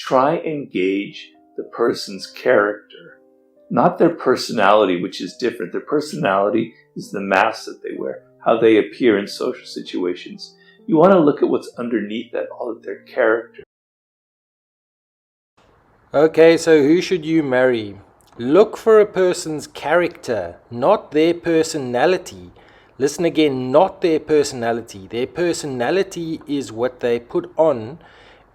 Try and gauge the person's character, not their personality, which is different. Their personality is the mask that they wear, how they appear in social situations. You want to look at what's underneath that, all of their character. Okay, so who should you marry? Look for a person's character, not their personality. Listen again, not their personality. Their personality is what they put on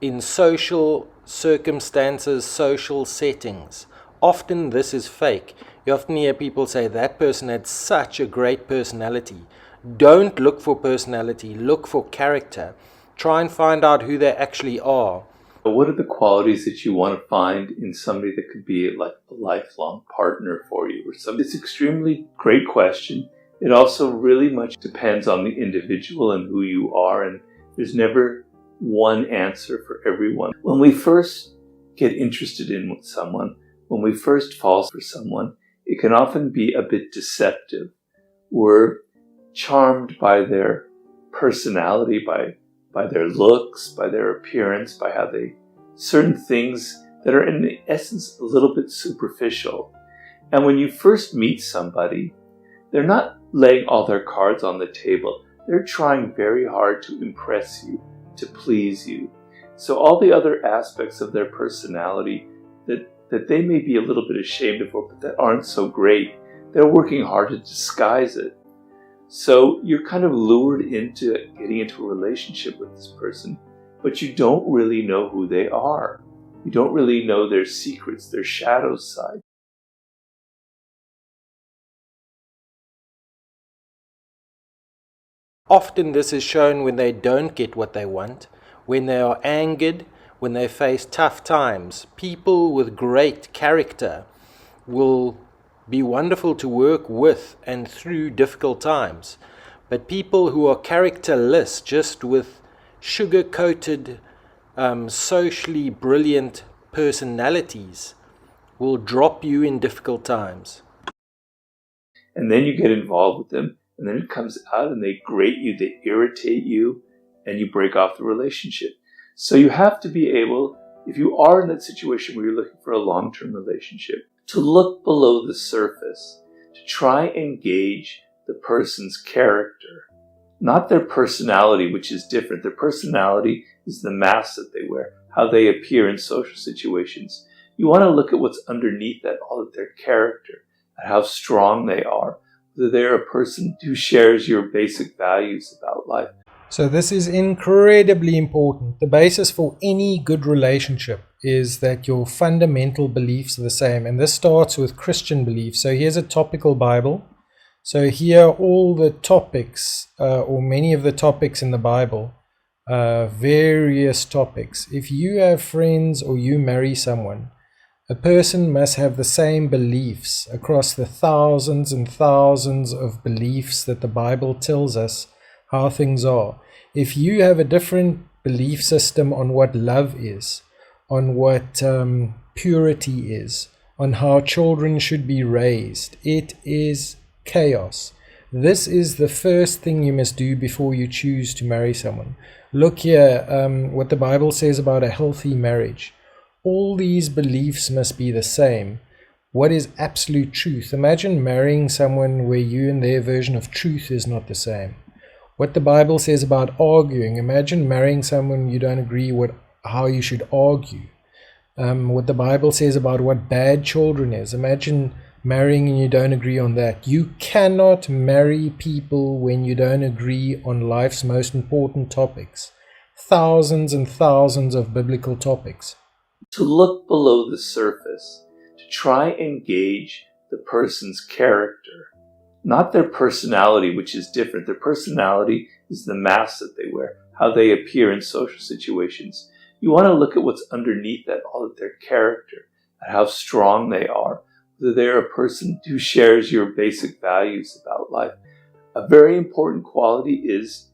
in social circumstances, social settings. Often this is fake. You often hear people say that person had such a great personality. Don't look for personality, look for character. Try and find out who they actually are. What are the qualities that you want to find in somebody that could be like a lifelong partner for you? It's an extremely great question. It also really much depends on the individual and who you are, and there's never one answer for everyone. When we first get interested in someone, when we first fall for someone, it can often be a bit deceptive. We're charmed by their personality, by their looks, by their appearance, by how certain things that are in essence a little bit superficial. And when you first meet somebody, they're not laying all their cards on the table. They're trying very hard to impress you, to please you. So all the other aspects of their personality that they may be a little bit ashamed of, but that aren't so great, they're working hard to disguise it. So you're kind of lured into getting into a relationship with this person, but you don't really know who they are. You don't really know their secrets, their shadow side. Often this is shown when they don't get what they want, when they are angered, when they face tough times. People with great character will be wonderful to work with and through difficult times. But people who are characterless, just with sugar-coated, socially brilliant personalities, will drop you in difficult times. And then you get involved with them, and then it comes out and they grate you, they irritate you, and you break off the relationship. So you have to be able, if you are in that situation where you're looking for a long-term relationship, to look below the surface, to try and gauge the person's character, not their personality, which is different. Their personality is the mask that they wear, how they appear in social situations. You want to look at what's underneath that, all of their character, and how strong they are, whether they're a person who shares your basic values about life. So this is incredibly important. The basis for any good relationship is that your fundamental beliefs are the same. And this starts with Christian beliefs. So here's a topical Bible. So here are all the topics, or many of the topics in the Bible, various topics. If you have friends or you marry someone, a person must have the same beliefs across the thousands and thousands of beliefs that the Bible tells us how things are. If you have a different belief system on what love is, on what purity is, on how children should be raised, it is chaos. This is the first thing you must do before you choose to marry someone. Look here, what the Bible says about a healthy marriage. All these beliefs must be the same. What is absolute truth? Imagine marrying someone where you and their version of truth is not the same. What the Bible says about arguing. Imagine marrying someone you don't agree with how you should argue. What the Bible says about what bad children is. Imagine marrying and you don't agree on that. You cannot marry people when you don't agree on life's most important topics. Thousands and thousands of biblical topics. To look below the surface, to try and gauge the person's character, not their personality, which is different. Their personality is the mask that they wear, how they appear in social situations. You want to look at what's underneath that, all of their character, and how strong they are, whether they're a person who shares your basic values about life. A very important quality is,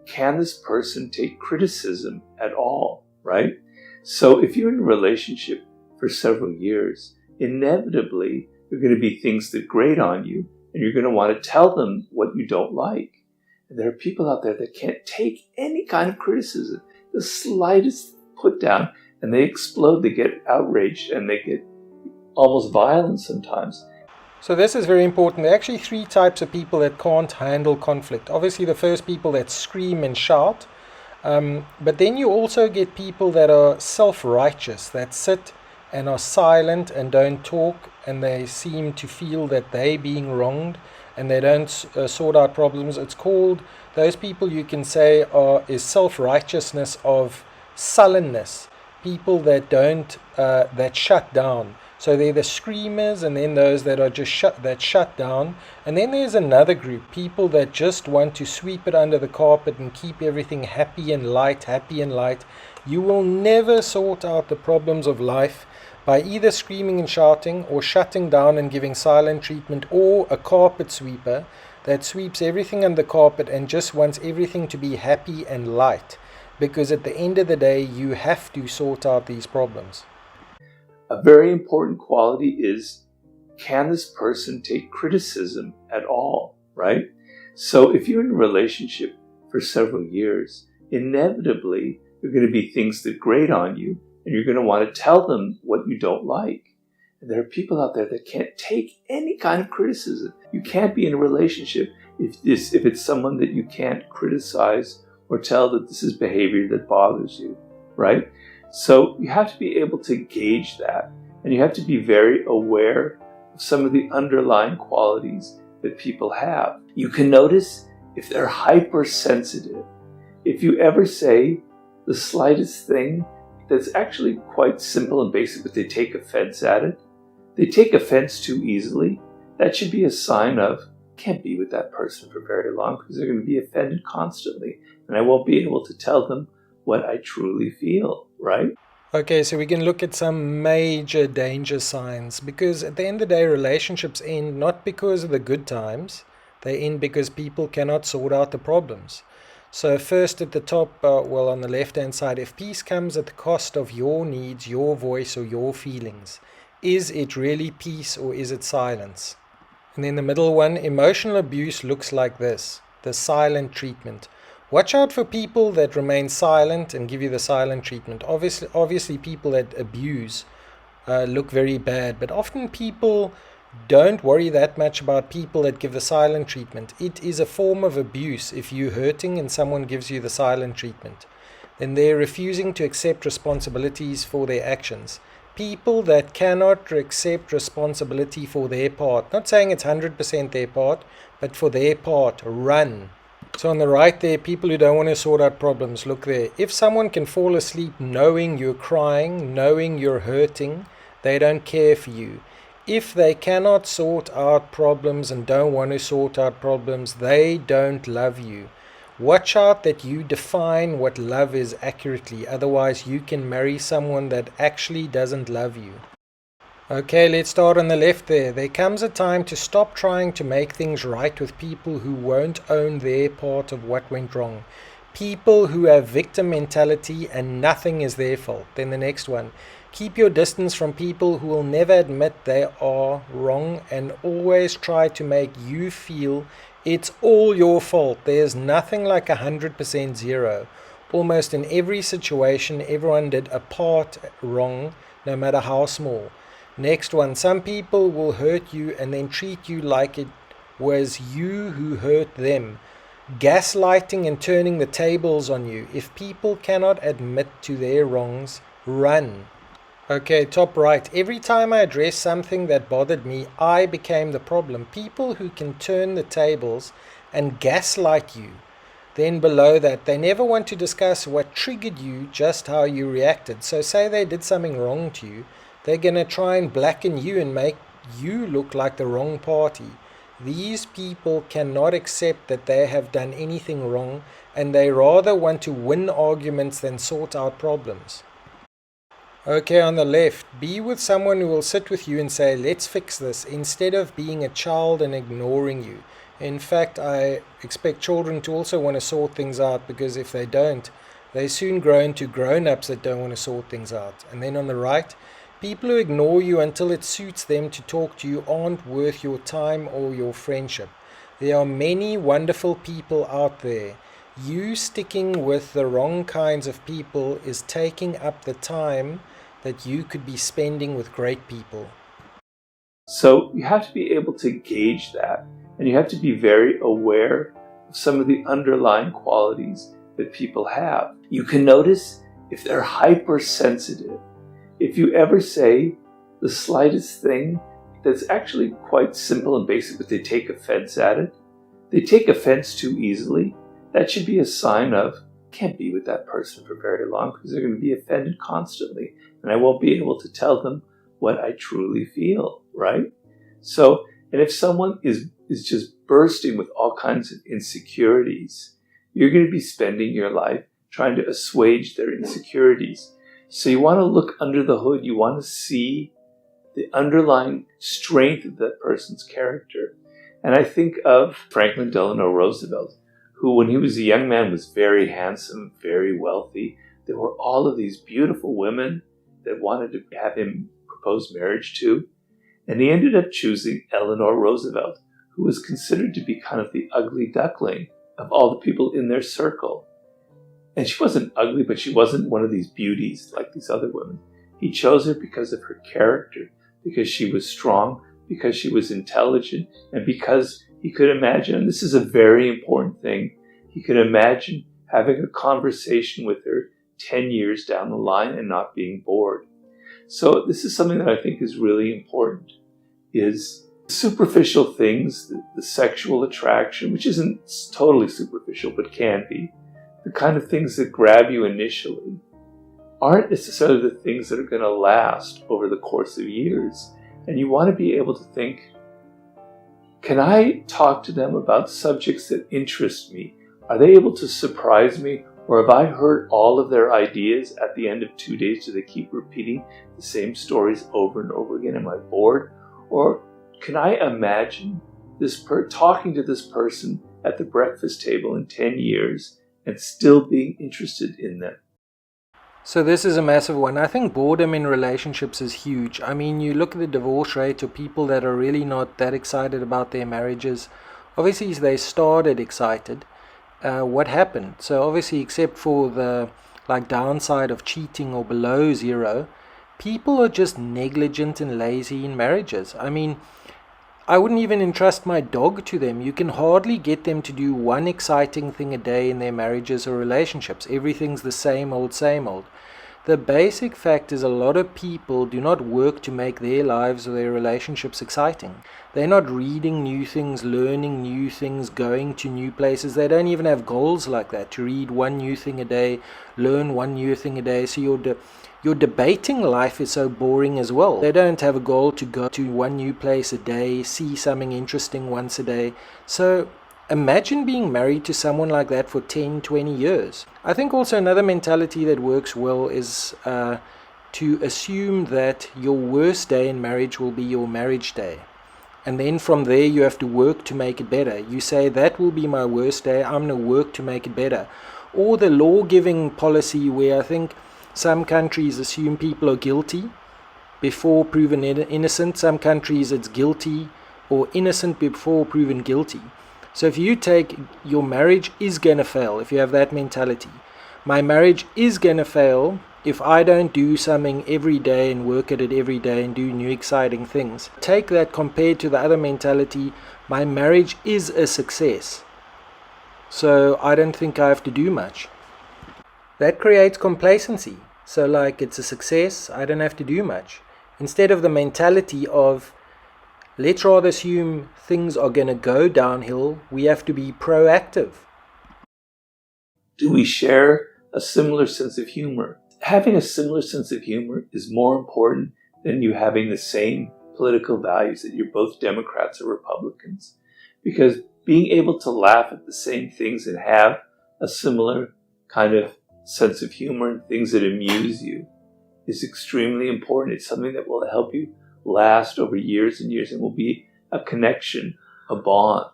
can this person take criticism at all, right? So if you're in a relationship for several years, inevitably there are going to be things that grate on you, and you're going to want to tell them what you don't like. And there are people out there that can't take any kind of criticism, the slightest put down, and they explode, they get outraged, and they get almost violent sometimes. So this is very important. There are actually three types of people that can't handle conflict. Obviously, the first people that scream and shout, but then you also get people that are self-righteous, that sit and are silent and don't talk, and they seem to feel that they're being wronged, and they don't sort out problems. It's called, those people you can say is self-righteousness of sullenness, people that don't, that shut down. So they're the screamers, and then those that are just shut down. And then there's another group, people that just want to sweep it under the carpet and keep everything happy and light. You will never sort out the problems of life by either screaming and shouting, or shutting down and giving silent treatment, or a carpet sweeper that sweeps everything under the carpet and just wants everything to be happy and light. Because at the end of the day, you have to sort out these problems. A very important quality is, can this person take criticism at all, right? So if you're in a relationship for several years, inevitably there are going to be things that grate on you, and you're going to want to tell them what you don't like. And there are people out there that can't take any kind of criticism. You can't be in a relationship if it's someone that you can't criticize or tell that this is behavior that bothers you, right? So you have to be able to gauge that, and you have to be very aware of some of the underlying qualities that people have. You can notice if they're hypersensitive. If you ever say the slightest thing that's actually quite simple and basic, but they take offense at it, they take offense too easily, that should be a sign of, can't be with that person for very long because they're going to be offended constantly, and I won't be able to tell them what I truly feel, right? Okay, so we can look at some major danger signs, because at the end of the day, relationships end not because of the good times, they end because people cannot sort out the problems. So first at the top, on the left-hand side, if peace comes at the cost of your needs, your voice, or your feelings, is it really peace or is it silence? And then the middle one, emotional abuse looks like this, the silent treatment. Watch out for people that remain silent and give you the silent treatment. Obviously people that abuse look very bad, but often people don't worry that much about people that give the silent treatment. It is a form of abuse if you're hurting and someone gives you the silent treatment. Then they're refusing to accept responsibilities for their actions. People that cannot accept responsibility for their part, not saying it's 100% their part, but for their part, run. So on the right there, people who don't want to sort out problems, look there. If someone can fall asleep knowing you're crying, knowing you're hurting, they don't care for you. If they cannot sort out problems and don't want to sort out problems, they don't love you. Watch out that you define what love is accurately, otherwise you can marry someone that actually doesn't love you. Okay, let's start on the left there. There comes a time to stop trying to make things right with people who won't own their part of what went wrong. People who have victim mentality and nothing is their fault. Then the next one. Keep your distance from people who will never admit they are wrong and always try to make you feel it's all your fault. There's nothing like 100% zero. Almost in every situation, everyone did a part wrong, no matter how small. Next one, some people will hurt you and then treat you like it was you who hurt them. Gaslighting and turning the tables on you. If people cannot admit to their wrongs, run. Okay, top right. Every time I addressed something that bothered me, I became the problem. People who can turn the tables and gaslight you. Then below that, they never want to discuss what triggered you, just how you reacted. So say they did something wrong to you, they're going to try and blacken you and make you look like the wrong party. These people cannot accept that they have done anything wrong, and they rather want to win arguments than sort out problems. Okay, on the left, be with someone who will sit with you and say, let's fix this, instead of being a child and ignoring you. In fact, I expect children to also want to sort things out, because if they don't, they soon grow into grown-ups that don't want to sort things out. And then on the right, people who ignore you until it suits them to talk to you aren't worth your time or your friendship. There are many wonderful people out there. You sticking with the wrong kinds of people is taking up the time that you could be spending with great people. So you have to be able to gauge that, and you have to be very aware of some of the underlying qualities that people have. You can notice if they're hypersensitive. If you ever say the slightest thing that's actually quite simple and basic, but they take offense at it, they take offense too easily, that should be a sign of, I can't be with that person for very long because they're going to be offended constantly, and I won't be able to tell them what I truly feel, right? So, and if someone is just bursting with all kinds of insecurities, you're going to be spending your life trying to assuage their insecurities. So you want to look under the hood. You want to see the underlying strength of that person's character. And I think of Franklin Delano Roosevelt, who when he was a young man was very handsome, very wealthy. There were all of these beautiful women that wanted to have him propose marriage to. And he ended up choosing Eleanor Roosevelt, who was considered to be kind of the ugly duckling of all the people in their circle. And she wasn't ugly, but she wasn't one of these beauties like these other women. He chose her because of her character, because she was strong, because she was intelligent, and because he could imagine, and this is a very important thing, he could imagine having a conversation with her 10 years down the line and not being bored. So this is something that I think is really important, is superficial things, the sexual attraction, which isn't totally superficial, but can be, the kind of things that grab you initially, aren't necessarily the things that are going to last over the course of years. And you want to be able to think, can I talk to them about subjects that interest me? Are they able to surprise me? Or have I heard all of their ideas at the end of 2 days? Do they keep repeating the same stories over and over again? Am I bored? Or can I imagine talking to this person at the breakfast table in 10 years and still being interested in them? So this is a massive one. I think boredom in relationships is huge. I mean, you look at the divorce rate of people that are really not that excited about their marriages. Obviously, they started excited. What happened? So obviously, except for the downside of cheating or below zero, people are just negligent and lazy in marriages. I mean, I wouldn't even entrust my dog to them. You can hardly get them to do one exciting thing a day in their marriages or relationships. Everything's the same old, same old. The basic fact is a lot of people do not work to make their lives or their relationships exciting. They're not reading new things, learning new things, going to new places. They don't even have goals like that, to read one new thing a day, learn one new thing a day. So your debating life is so boring as well. They don't have a goal to go to one new place a day, see something interesting once a day. So imagine being married to someone like that for 10, 20 years. I think also another mentality that works well is to assume that your worst day in marriage will be your marriage day. And then from there you have to work to make it better. You say, that will be my worst day, I'm going to work to make it better. Or the law-giving policy where I think some countries assume people are guilty before proven innocent. Some countries it's guilty or innocent before proven guilty. So if you take your marriage is going to fail, if you have that mentality, my marriage is going to fail if I don't do something every day and work at it every day and do new exciting things. Take that compared to the other mentality, my marriage is a success, so I don't think I have to do much. That creates complacency. So it's a success, I don't have to do much. Instead of the mentality of, let's rather assume things are going to go downhill, we have to be proactive. Do we share a similar sense of humor? Having a similar sense of humor is more important than you having the same political values, that you're both Democrats or Republicans. Because being able to laugh at the same things and have a similar kind of sense of humor and things that amuse you is extremely important. It's something that will help you last over years and years and will be a connection, a bond.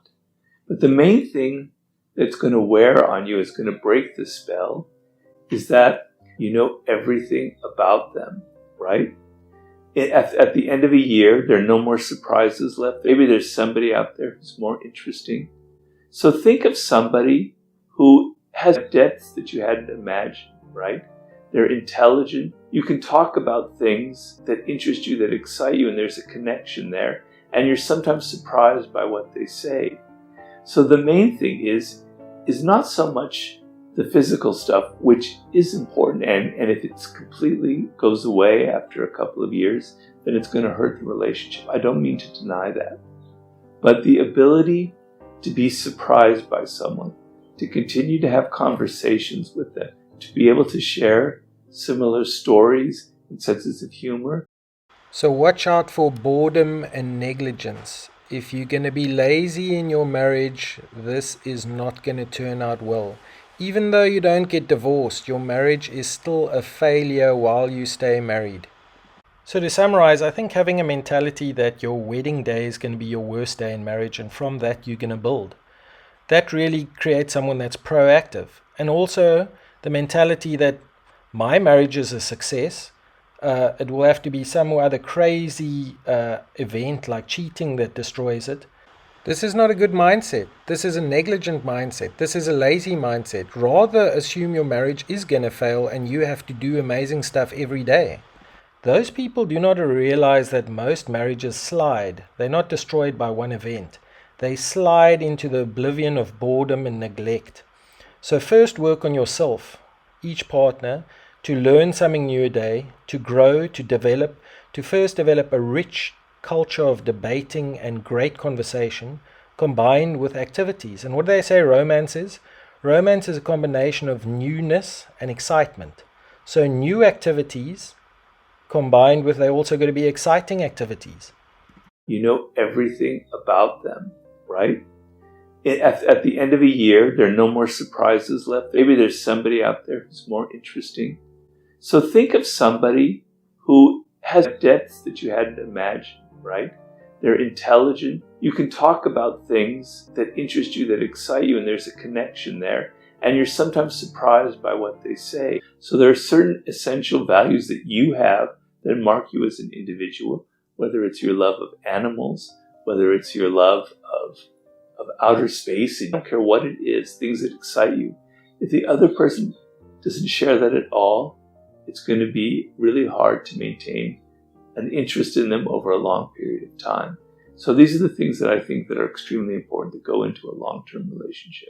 But the main thing that's going to wear on you, is going to break the spell, is that you know everything about them, right? At the end of a year, there are no more surprises left. Maybe there's somebody out there who's more interesting. So think of somebody who has depths that you hadn't imagined, right? They're intelligent. You can talk about things that interest you, that excite you, and there's a connection there. And you're sometimes surprised by what they say. So the main thing is not so much the physical stuff, which is important, and if it completely goes away after a couple of years, then it's going to hurt the relationship. I don't mean to deny that. But the ability to be surprised by someone, to continue to have conversations with them, to be able to share similar stories and senses of humor. So watch out for boredom and negligence. If you're going to be lazy in your marriage, this is not going to turn out well. Even though you don't get divorced, your marriage is still a failure while you stay married. So to summarize, I think having a mentality that your wedding day is going to be your worst day in marriage, and from that you're going to build, that really creates someone that's proactive. And also the mentality that my marriage is a success. It will have to be some other crazy event like cheating that destroys it. This is not a good mindset. This is a negligent mindset. This is a lazy mindset. Rather assume your marriage is going to fail and you have to do amazing stuff every day. Those people do not realize that most marriages slide. They're not destroyed by one event. They slide into the oblivion of boredom and neglect. So first work on yourself, each partner, to learn something new a day, to grow, to develop, to first develop a rich culture of debating and great conversation combined with activities. And what do they say romance is? Romance is a combination of newness and excitement. So new activities combined with, they're also going to be exciting activities. You know everything about them, right? At the end of a year, there are no more surprises left. Maybe there's somebody out there who's more interesting. So think of somebody who has depths that you hadn't imagined, right? They're intelligent. You can talk about things that interest you, that excite you, and there's a connection there. And you're sometimes surprised by what they say. So there are certain essential values that you have that mark you as an individual, whether it's your love of animals, whether it's your love of outer space, and I don't care what it is, things that excite you. If the other person doesn't share that at all, it's going to be really hard to maintain an interest in them over a long period of time. So these are the things that I think that are extremely important to go into a long-term relationship.